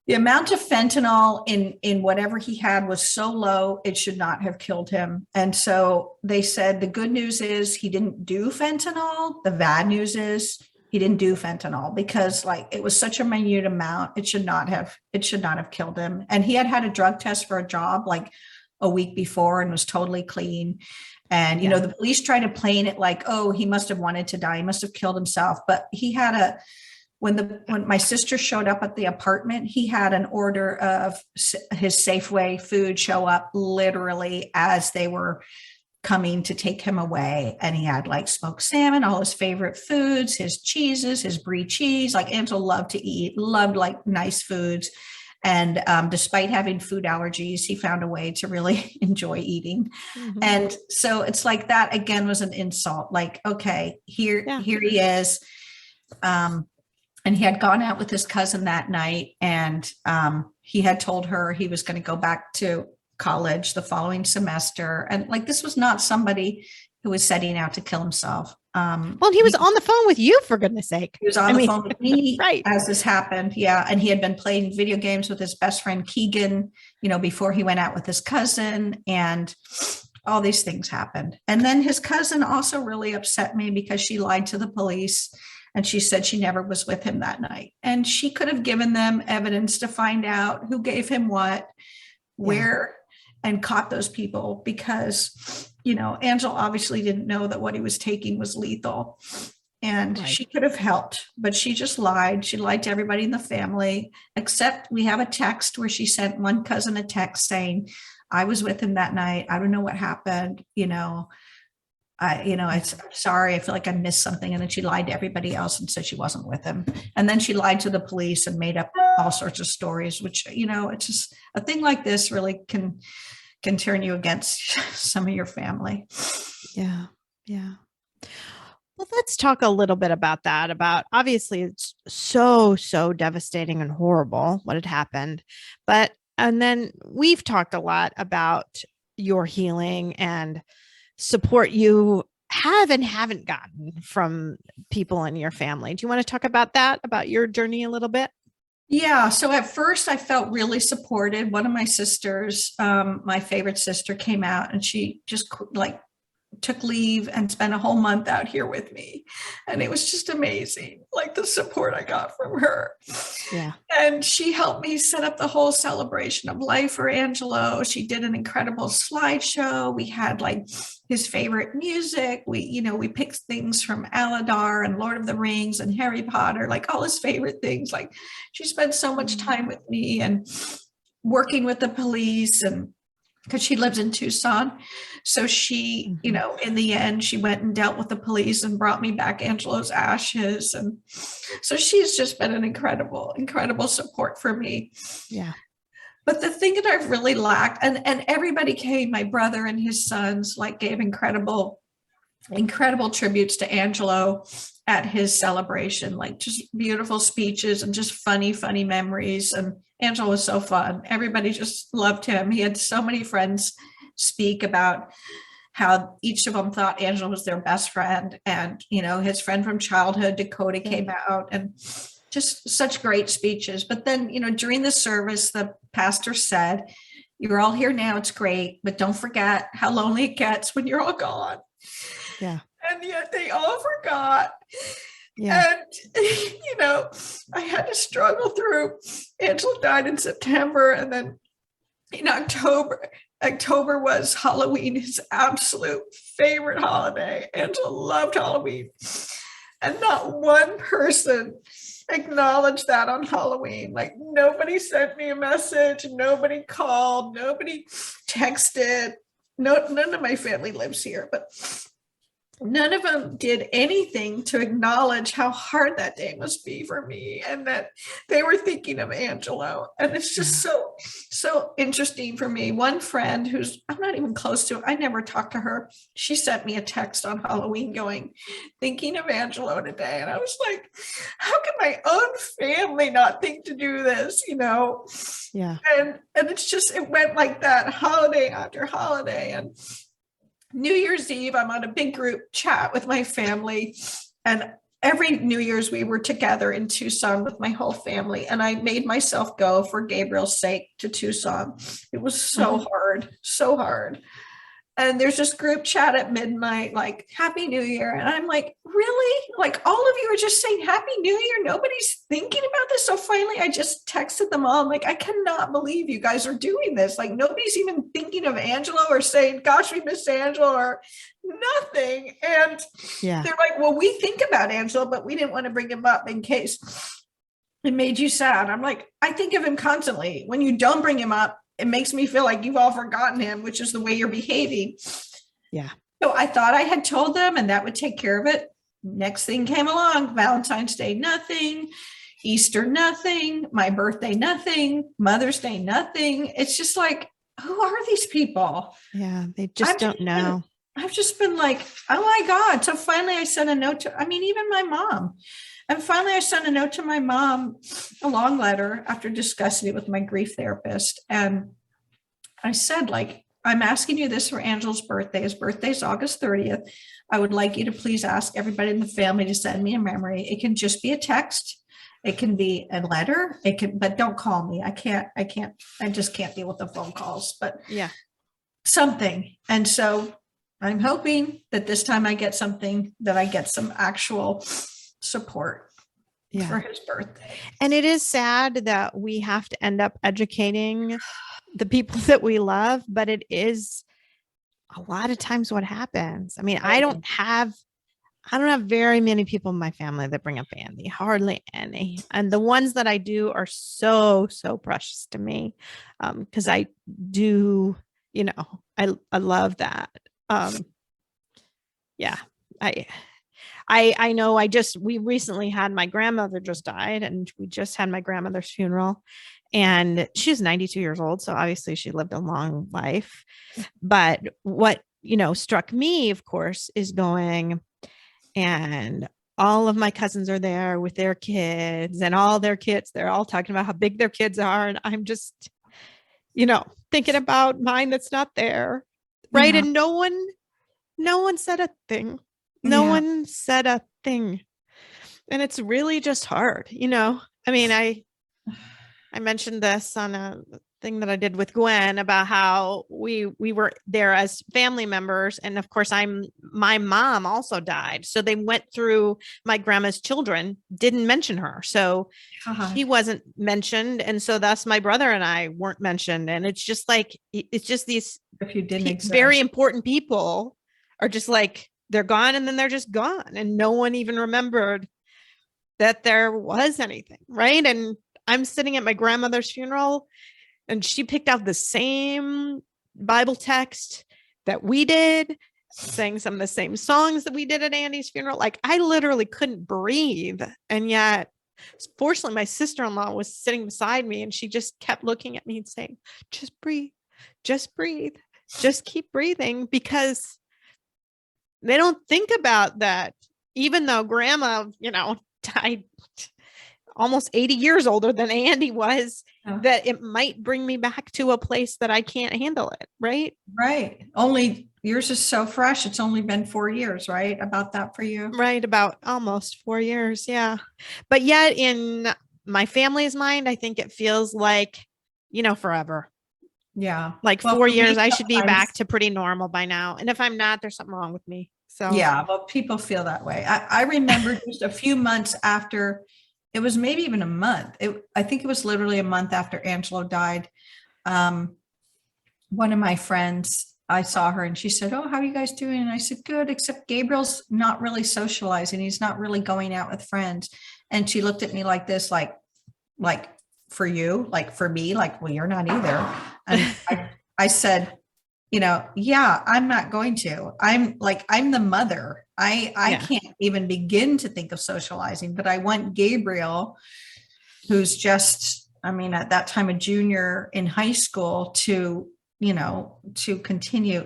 the amount of fentanyl in whatever he had was so low, it should not have killed him. And so they said, the good news is he didn't do fentanyl. The bad news is he didn't do fentanyl because like it was such a minute amount. It should not have killed him. And he had a drug test for a job like a week before and was totally clean. And, the police tried to plane it like, oh, he must have wanted to die. He must have killed himself. But he had when my sister showed up at the apartment, he had an order of his Safeway food show up literally as they were coming to take him away. And he had like smoked salmon, all his favorite foods, his cheeses, his brie cheese. Like Angelo loved to eat, loved like nice foods. And despite having food allergies, he found a way to really enjoy eating. Mm-hmm. And so it's like that again was an insult. Like, okay, here he is. And he had gone out with his cousin that night, and he had told her he was going to go back to college the following semester. And like, this was not somebody who was setting out to kill himself. Well, he was on the phone with you, for goodness sake. He was on the phone with me right. as this happened. Yeah. And he had been playing video games with his best friend, Keegan, before he went out with his cousin, and all these things happened. And then his cousin also really upset me because she lied to the police. And she said she never was with him that night. And she could have given them evidence to find out who gave him what, where, and caught those people because, Angelo obviously didn't know that what he was taking was lethal. And she could have helped, but she just lied. She lied to everybody in the family, except we have a text where she sent one cousin a text saying, I was with him that night. I don't know what happened, I'm sorry, I feel like I missed something. And then she lied to everybody else and said she wasn't with him. And then she lied to the police and made up all sorts of stories, which, it's just a thing like this really can turn you against some of your family. Yeah. Yeah. Well, let's talk a little bit about that, obviously it's so devastating and horrible what had happened. And then we've talked a lot about your healing and support you have and haven't gotten from people in your family. Do you want to talk about that, about your journey a little bit? Yeah. So at first I felt really supported. One of my sisters, my favorite sister, came out and she just like took leave and spent a whole month out here with me. And it was just amazing, like the support I got from her. Yeah. And she helped me set up the whole celebration of life for Angelo. She did an incredible slideshow. We had like his favorite music. We picked things from Aladar and Lord of the Rings and Harry Potter, like all his favorite things. Like she spent so much time with me and working with the police, and because she lives in Tucson. So she, in the end, she went and dealt with the police and brought me back Angelo's ashes. And so she's just been an incredible support for me. Yeah. But the thing that I've really lacked, and everybody came, my brother and his sons, like gave incredible tributes to Angelo at his celebration, like just beautiful speeches and just funny memories. And Angelo was so fun. Everybody just loved him. He had so many friends speak about how each of them thought Angelo was their best friend. And, his friend from childhood, Dakota, came out, and just such great speeches. But then, during the service, the pastor said, "You're all here now. It's great, but don't forget how lonely it gets when you're all gone." Yeah. And yet they all forgot. Yeah. And, I had to struggle through. Angelo died in September. And then in October was Halloween, his absolute favorite holiday. Angelo loved Halloween. And not one person acknowledged that on Halloween. Like nobody sent me a message. Nobody called. Nobody texted. No, none of my family lives here, but none of them did anything to acknowledge how hard that day must be for me, and that they were thinking of Angelo. And it's just so interesting for me. One friend who's I'm not even close to, I never talked to her. She sent me a text on Halloween going, thinking of Angelo today. And I was like, how can my own family not think to do this? Yeah. And it's just, it went like that holiday after holiday. And New Year's Eve, I'm on a big group chat with my family, and every New Year's we were together in Tucson with my whole family, and I made myself go for Gabriel's sake to Tucson. It was so hard, so hard. And there's this group chat at midnight, like, Happy New Year. And I'm like, really? Like, all of you are just saying Happy New Year? Nobody's thinking about this. So finally, I just texted them all. I'm like, I cannot believe you guys are doing this. Like, nobody's even thinking of Angelo or saying, gosh, we miss Angelo or nothing. And they're like, well, we think about Angelo, but we didn't want to bring him up in case it made you sad. I'm like, I think of him constantly. When you don't bring him up, it makes me feel like you've all forgotten him, which is the way you're behaving. Yeah. So I thought I had told them and that would take care of it. Next thing came along, Valentine's Day, nothing, Easter, nothing, my birthday, nothing, Mother's Day, nothing. It's just like, who are these people? Yeah. They just don't know. I've just been like, oh my God. So finally I sent a note to, even my mom. And finally, I sent a note to my mom, a long letter after discussing it with my grief therapist. And I said, like, I'm asking you this for Angelo's birthday. His birthday is August 30th. I would like you to please ask everybody in the family to send me a memory. It can just be a text. It can be a letter. But don't call me. I just can't deal with the phone calls, but something. And so I'm hoping that this time I get something, that I get some actual support for his birthday. And it is sad that we have to end up educating the people that we love, but it is a lot of times what happens. I mean, I don't have very many people in my family that bring up Andy, hardly any. And the ones that I do are so, so precious to me. Cause I do, I love that. I know we recently had my grandmother just died, and we just had my grandmother's funeral, and she's 92 years old. So obviously she lived a long life, but what, struck me, of course, is going, and all of my cousins are there with their kids and all their kids. They're all talking about how big their kids are. And I'm just, thinking about mine that's not there. Right. Yeah. And no one said a thing. No one said a thing. And it's really just hard, I mean, I mentioned this on a thing that I did with Gwen about how we were there as family members. And of course, my mom also died. So they went through my grandma's children, didn't mention her. So he wasn't mentioned. And so thus my brother and I weren't mentioned. And it's just like, it's just these if you didn't very important people are just like, they're gone, and then they're just gone, and no one even remembered that there was anything. Right. And I'm sitting at my grandmother's funeral, and she picked out the same Bible text that we did, sang some of the same songs that we did at Andy's funeral. Like, I literally couldn't breathe. And yet, fortunately, my sister-in-law was sitting beside me, and she just kept looking at me and saying, just breathe, just keep breathing, because they don't think about that. Even though grandma, died almost 80 years older than Andy was, that it might bring me back to a place that I can't handle it. Right. Right. Only yours is so fresh. It's only been 4 years, right? About that for you. Right. About almost 4 years. Yeah. But yet in my family's mind, I think it feels like, forever. Yeah. Like 4 years, I should be back to pretty normal by now. And if I'm not, there's something wrong with me. So yeah, well, people feel that way. I remember just a few months after, it was maybe even a month. I think it was literally a month after Angelo died. One of my friends, I saw her and she said, oh, how are you guys doing? And I said, good, except Gabriel's not really socializing. He's not really going out with friends. And she looked at me like this, like for you, like for me, like, well, you're not either. And I said, yeah, I'm not going to. I'm the mother. I Yeah. can't even begin to think of socializing, but I want Gabriel, who's just, I mean, at that time, a junior in high school, to continue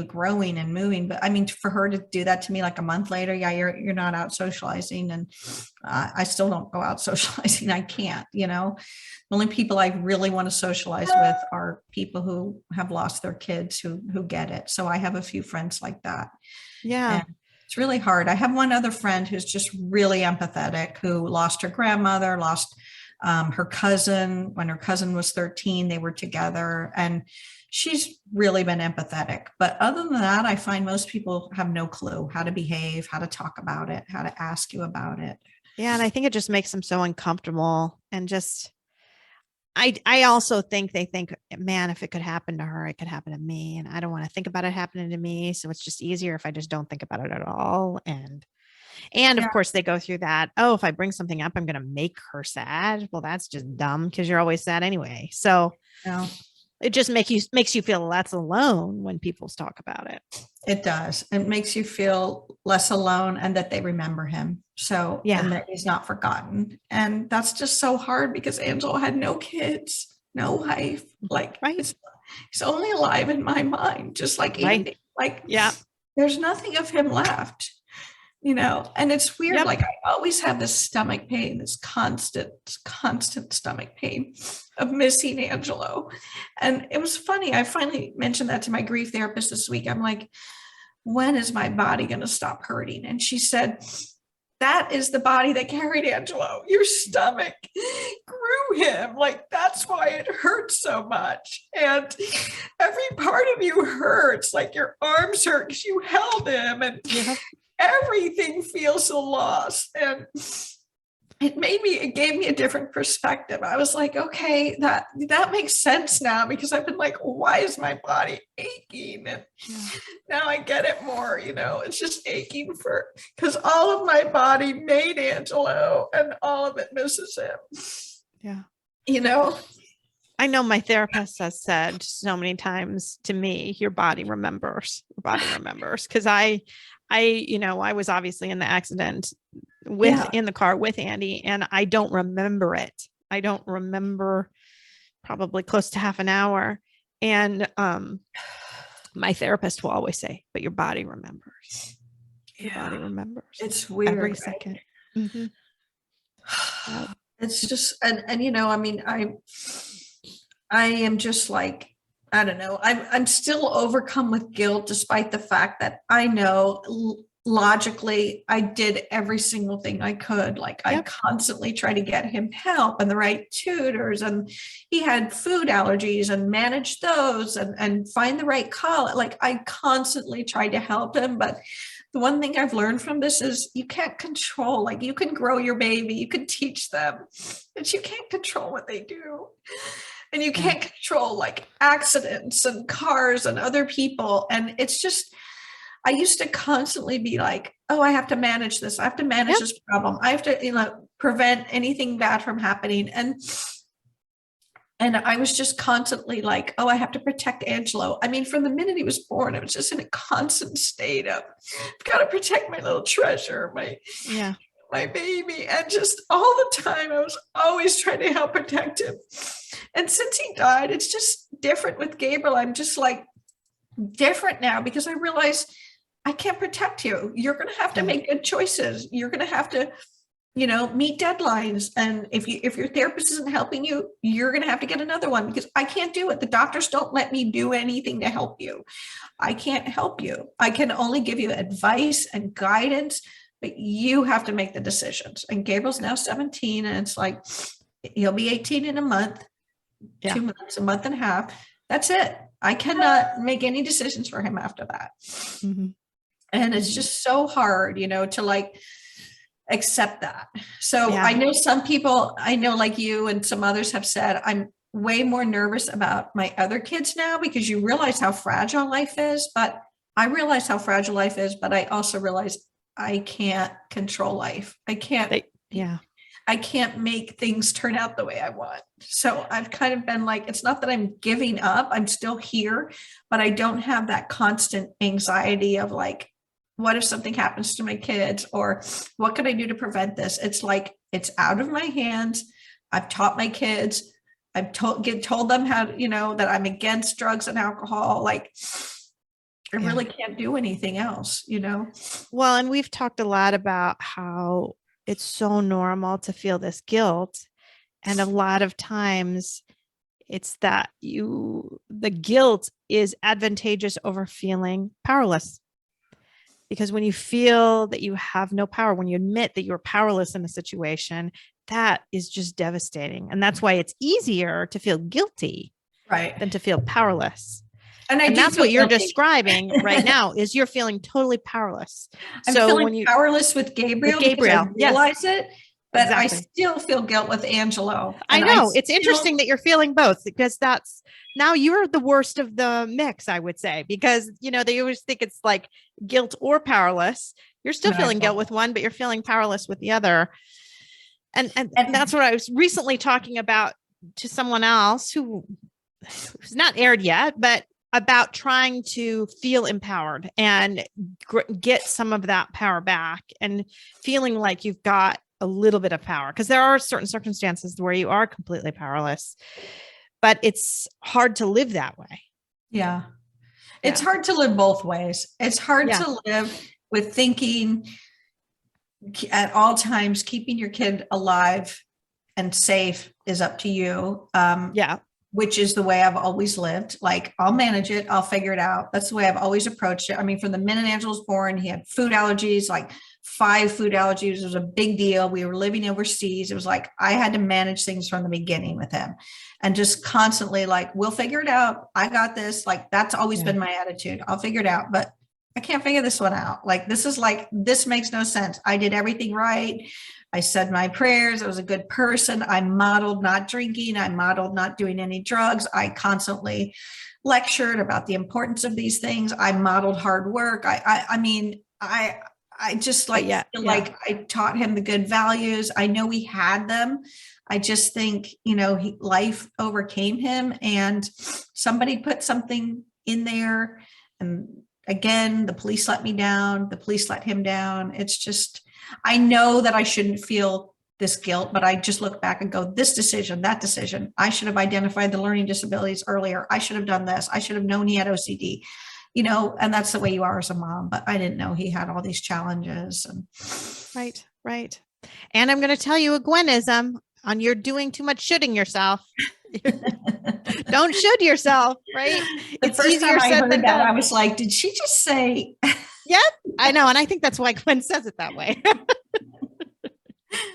growing and moving. But I mean, for her to do that to me like a month later, yeah, you're not out socializing. And I still don't go out socializing. I can't, the only people I really want to socialize with are people who have lost their kids who get it. So I have a few friends like that. Yeah. And it's really hard. I have one other friend who's just really empathetic, who lost her grandmother, lost her cousin. When her cousin was 13, they were together, and she's really been empathetic. But other than that, I find most people have no clue how to behave, how to talk about it, how to ask you about it. Yeah. And I think it just makes them so uncomfortable, and just, I also think they think, man, if it could happen to her, it could happen to me. And I don't want to think about it happening to me. So it's just easier if I just don't think about it at all. And of Yeah. course they go through that. Oh, if I bring something up, I'm going to make her sad. Well, that's just dumb, because you're always sad anyway. So No. it just makes you feel less alone when people talk about it. It does. It makes you feel less alone, and that they remember him. So, Yeah. and that he's not forgotten. And that's just so hard, because Angelo had no kids, no wife. Like, Right. he's only alive in my mind, just like Right. Andy. Like, Yeah. there's nothing of him left, and it's weird. Yep. Like, I always have this stomach pain, this constant stomach pain of missing Angelo. And it was funny. I finally mentioned that to my grief therapist this week. I'm like, when is my body going to stop hurting? And she said, that is the body that carried Angelo. Your stomach grew him. Like, that's why it hurts so much. And every part of you hurts. Like, your arms hurt because you held him, and everything feels a loss. And it gave me a different perspective. I was like, okay, that makes sense now, because I've been like, why is my body aching? And now I get it more, it's just aching because all of my body made Angelo, and all of it misses him. Yeah. I know my therapist has said so many times to me, your body remembers, because I was obviously in the accident in the car with Andy, and I don't remember it. I don't remember probably close to half an hour. And my therapist will always say, but your body remembers. Your body remembers. It's weird. Every right? second. Mm-hmm. It's just, and I mean, I am just like, I don't know. I'm still overcome with guilt, despite the fact that I know logically I did every single thing I could. Like, I constantly try to get him help and the right tutors, and he had food allergies, and manage those, and find the right college. Like, I constantly tried to help him. But the one thing I've learned from this is you can't control, like, you can grow your baby, you can teach them, but you can't control what they do. And you can't control, like, accidents and cars and other people. And it's just, I used to constantly be like, oh, I have to manage this. I have to manage this problem. I have to, prevent anything bad from happening. And I was just constantly like, oh, I have to protect Angelo. I mean, from the minute he was born, it was just in a constant state of, I've got to protect my little treasure, my baby. And just all the time, I was always trying to help protect him. And since he died, it's just different with Gabriel. I'm just like different now, because I realize I can't protect you. You're going to have to make good choices. You're going to have to, meet deadlines. And if your therapist isn't helping you, you're going to have to get another one, because I can't do it. The doctors don't let me do anything to help you. I can't help you. I can only give you advice and guidance, but you have to make the decisions. And Gabriel's now 17, and it's like, he'll be 18 in a month, 2 months, a month and a half. That's it. I cannot make any decisions for him after that. Mm-hmm. And it's just so hard, to like accept that. So I know some people, like you and some others have said, I'm way more nervous about my other kids now, because you realize how fragile life is. But I realize how fragile life is, but I also realize I can't control life. I can't. I can't make things turn out the way I want. So I've kind of been like, it's not that I'm giving up, I'm still here, but I don't have that constant anxiety of like, what if something happens to my kids, or what can I do to prevent this? It's like, it's out of my hands. I've taught my kids. I've told them how, that I'm against drugs and alcohol. Like, I really can't do anything else, Well, and we've talked a lot about how it's so normal to feel this guilt. And a lot of times it's that the guilt is advantageous over feeling powerless. Because when you feel that you have no power, when you admit that you're powerless in a situation, that is just devastating. And that's why it's easier to feel guilty than to feel powerless. And that's what you're describing right now is you're feeling totally powerless. I'm feeling powerless with Gabriel. I realize it, but I still feel guilt with Angelo. I know. It's interesting that you're feeling both, because now you're the worst of the mix, I would say, because, they always think it's like guilt or powerless. You're still feeling guilt with one, but you're feeling powerless with the other. And that's what I was recently talking about to someone else who's not aired yet, but about trying to feel empowered and get some of that power back and feeling like you've got a little bit of power, because there are certain circumstances where you are completely powerless, but it's hard to live that way. Yeah. It's hard to live both ways. It's hard to live with thinking at all times, keeping your kid alive and safe is up to you. Which is the way I've always lived. Like, I'll manage it. I'll figure it out. That's the way I've always approached it. I mean, from the minute Angelo was born, he had food allergies, like 5 food allergies. It was a big deal. We were living overseas. It was like, I had to manage things from the beginning with him and just constantly like, we'll figure it out. I got this. Like, that's always been my attitude. I'll figure it out, but I can't figure this one out. Like, this makes no sense. I did everything right. I said my prayers. I was a good person. I modeled not drinking. I modeled not doing any drugs. I constantly lectured about the importance of these things. I modeled hard work. I just like, feel like I taught him the good values. I know he had them. I just think, life overcame him, and somebody put something in there. And again, the police let me down. The police let him down. It's just, I know that I shouldn't feel this guilt, but I just look back and go, this decision, that decision, I should have identified the learning disabilities earlier. I should have done this. I should have known he had OCD, and that's the way you are as a mom, but I didn't know he had all these challenges. Right. And I'm going to tell you a Gwenism on you're doing too much shoulding yourself. Don't should yourself, right? It's easier said than done. I was like, did she just say? Yep, I know. And I think that's why Gwen says it that way.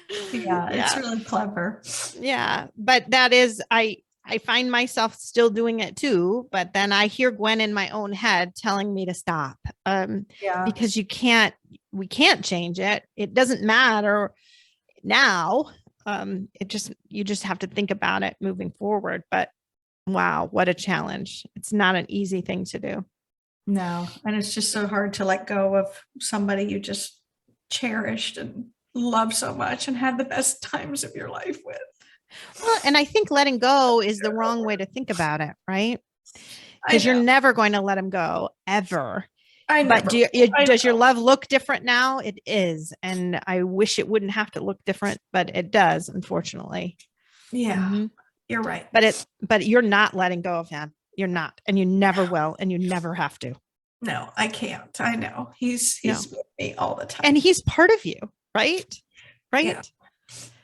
It's really clever. Yeah. But that is, I find myself still doing it too, but then I hear Gwen in my own head telling me to stop. Because we can't change it. It doesn't matter now. You just have to think about it moving forward. But wow, what a challenge. It's not an easy thing to do. No. And it's just so hard to let go of somebody you just cherished and loved so much and had the best times of your life with. Well, and I think letting go is the wrong way to think about it, right? Because you're never going to let him go ever. But does your love look different now? It is. And I wish it wouldn't have to look different, but it does, unfortunately. Yeah, You're right. But you're not letting go of him. You're not, and you never will, and you never have to. No, I can't. I know he's with me all the time, and he's part of you, right? Yeah.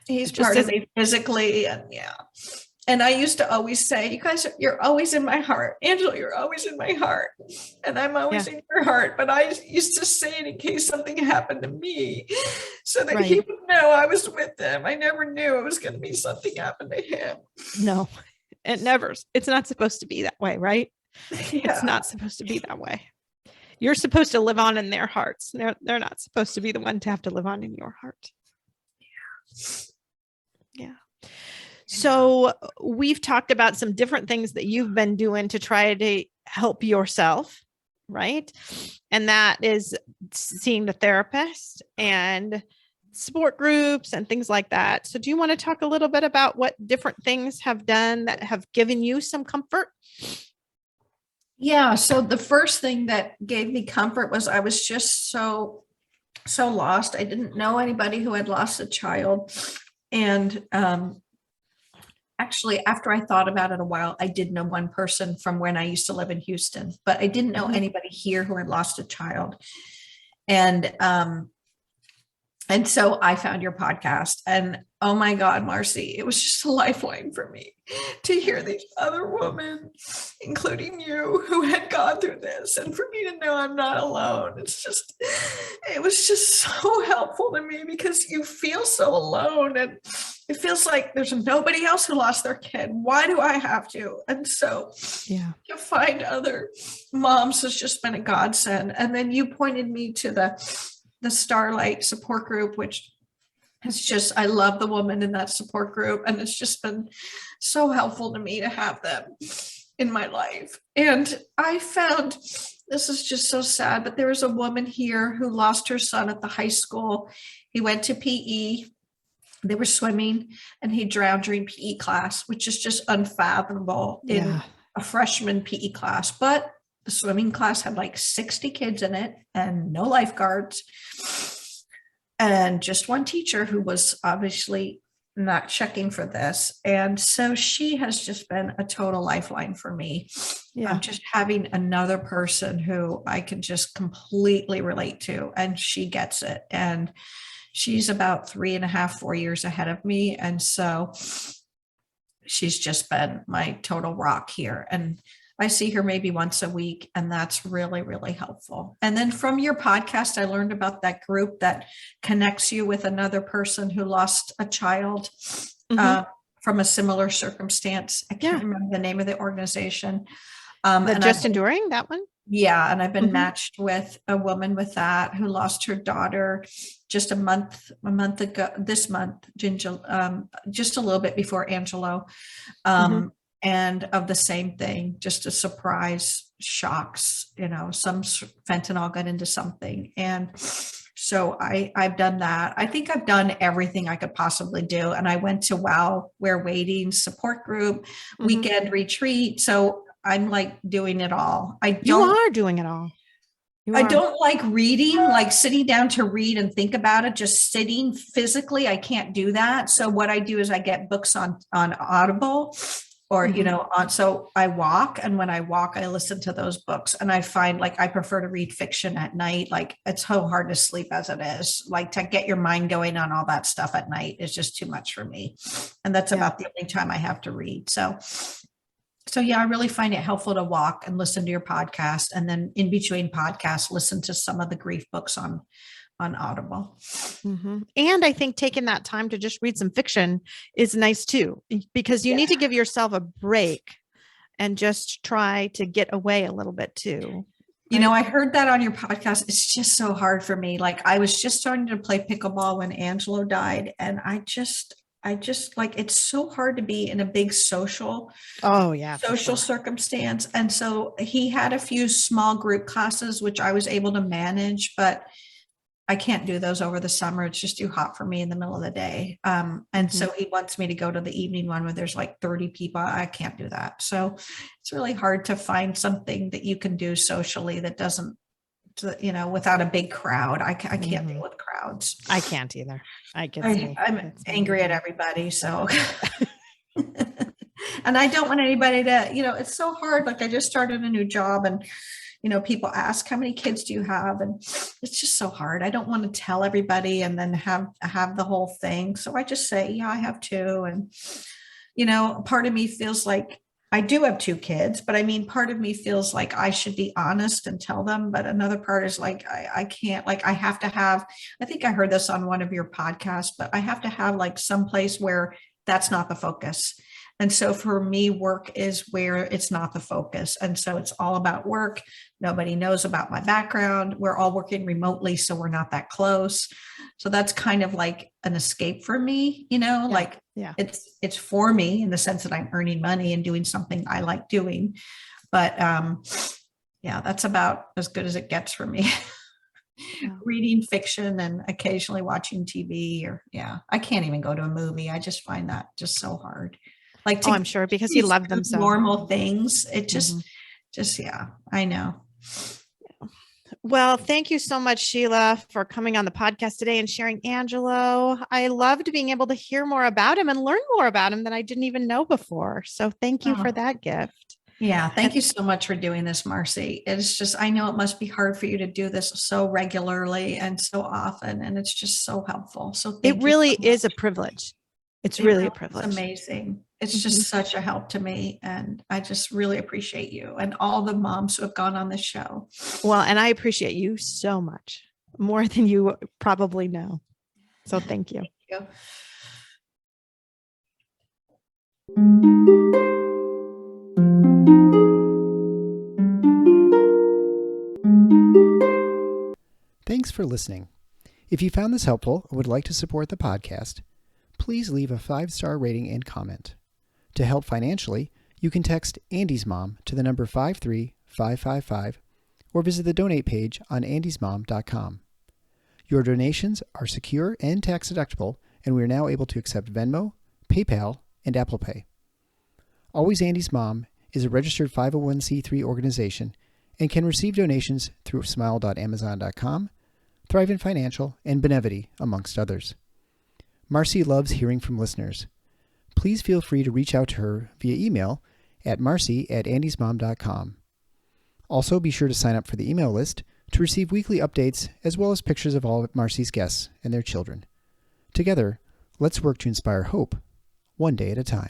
He's part of me physically, and I used to always say, you guys, you're always in my heart. Angelo, you're always in my heart. And I'm always in your heart. But I used to say it in case something happened to me so that he would know I was with him. I never knew it was going to be something happened to him. No, it's not supposed to be that way, right? Yeah. It's not supposed to be that way. You're supposed to live on in their hearts. They're not supposed to be the one to have to live on in your heart. Yeah. So we've talked about some different things that you've been doing to try to help yourself, right? And that is seeing the therapist and support groups and things like that. So do you want to talk a little bit about what different things have done that have given you some comfort? Yeah. So the first thing that gave me comfort was I was just so lost. I didn't know anybody who had lost a child. And actually, after I thought about it a while, I did know one person from when I used to live in Houston, but I didn't know anybody here who had lost a child. And so I found your podcast, and oh my God, Marcy, it was just a lifeline for me to hear these other women, including you, who had gone through this, and for me to know I'm not alone. It was just so helpful to me, because you feel so alone, and it feels like there's nobody else who lost their kid. Why do I have to? And so to find other moms has just been a godsend. And then you pointed me to the Starlight support group, which is just, I love the woman in that support group. And it's just been so helpful to me to have them in my life. And I found, this is just so sad, but there was a woman here who lost her son at the high school. He went to PE. They were swimming and he drowned during PE class, which is just unfathomable in a freshman PE class. But the swimming class had like 60 kids in it and no lifeguards and just one teacher who was obviously not checking for this. And so she has just been a total lifeline for me. Just having another person who I can just completely relate to, and she gets it. And she's about 3.5, 4 years ahead of me. And so she's just been my total rock here. And I see her maybe once a week, and that's really, really helpful. And then from your podcast, I learned about that group that connects you with another person who lost a child from a similar circumstance. I can't remember the name of the organization. Just Enduring, that one? Yeah. And I've been matched with a woman with that who lost her daughter just a month ago, this month, just a little bit before Angelo. And of the same thing, just a surprise shocks, some fentanyl got into something. And so I've done that. I think I've done everything I could possibly do. And I went to Wow, We're Waiting support group, weekend retreat. So I'm like doing it all. You are doing it all. I don't like reading, like sitting down to read and think about it, just sitting physically. I can't do that. So what I do is I get books on Audible. Or, so I walk, and when I walk, I listen to those books, and I find like I prefer to read fiction at night. Like it's so hard to sleep as it is. Like to get your mind going on all that stuff at night is just too much for me. And that's about the only time I have to read. So yeah, I really find it helpful to walk and listen to your podcast. And then in between podcasts, listen to some of the grief books on Audible. And I think taking that time to just read some fiction is nice too, because you need to give yourself a break and just try to get away a little bit too. Right? I heard that on your podcast. It's just so hard for me. Like I was just starting to play pickleball when Angelo died. And I just like, it's so hard to be in a big social circumstance. And so he had a few small group classes, which I was able to manage, but I can't do those over the summer. It's just too hot for me in the middle of the day. And so he wants me to go to the evening one where there's like 30 people. I can't do that. So it's really hard to find something that you can do socially that doesn't, without a big crowd. I can't deal with crowds. I can't either. I'm angry at everybody. So, and I don't want anybody to, it's so hard. Like I just started a new job, and people ask, how many kids do you have? And it's just so hard. I don't want to tell everybody and then have the whole thing. So I just say, yeah, I have 2. And, part of me feels like I do have 2 kids, but I mean, part of me feels like I should be honest and tell them. But another part is like, I can't, like, I have to have, I think I heard this on one of your podcasts, but I have to have like some place where that's not the focus. And so for me, work is where it's not the focus. And so it's all about work. Nobody knows about my background. We're all working remotely, so we're not that close. So that's kind of like an escape for me, it's for me in the sense that I'm earning money and doing something I like doing. But that's about as good as it gets for me. Yeah. reading fiction and occasionally watching TV or I can't even go to a movie. I just find that just so hard. Like Oh, I'm sure because you love them so. normal things. It Mhm. just, I know. Well, thank you so much, Sheila, for coming on the podcast today and sharing Angelo. I loved being able to hear more about him and learn more about him that I didn't even know before. So thank you for that gift. Yeah. Thank you so much for doing this, Marcy. It's just, I know it must be hard for you to do this so regularly and so often, and it's just so helpful. So thank It you really so is a much. privilege. It's It really a really is privilege. amazing. It's just such a help to me. And I just really appreciate you and all the moms who have gone on this show. Well, and I appreciate you so much, more than you probably know. So thank you. Thank Thanks for listening. If you found this helpful or would like to support the podcast, please leave a 5-star rating and comment. To help financially, you can text Andy's Mom to the number 53555 or visit the donate page on andysmom.com. Your donations are secure and tax deductible, and we are now able to accept Venmo, PayPal, and Apple Pay. Always Andy's Mom is a registered 501c3 organization and can receive donations through smile.amazon.com, Thrivent Financial, and Benevity, amongst others. Marcy loves hearing from listeners. Please feel free to reach out to her via email at marcy@andysmom.com. Also, be sure to sign up for the email list to receive weekly updates as well as pictures of all of Marcy's guests and their children. Together, let's work to inspire hope, one day at a time.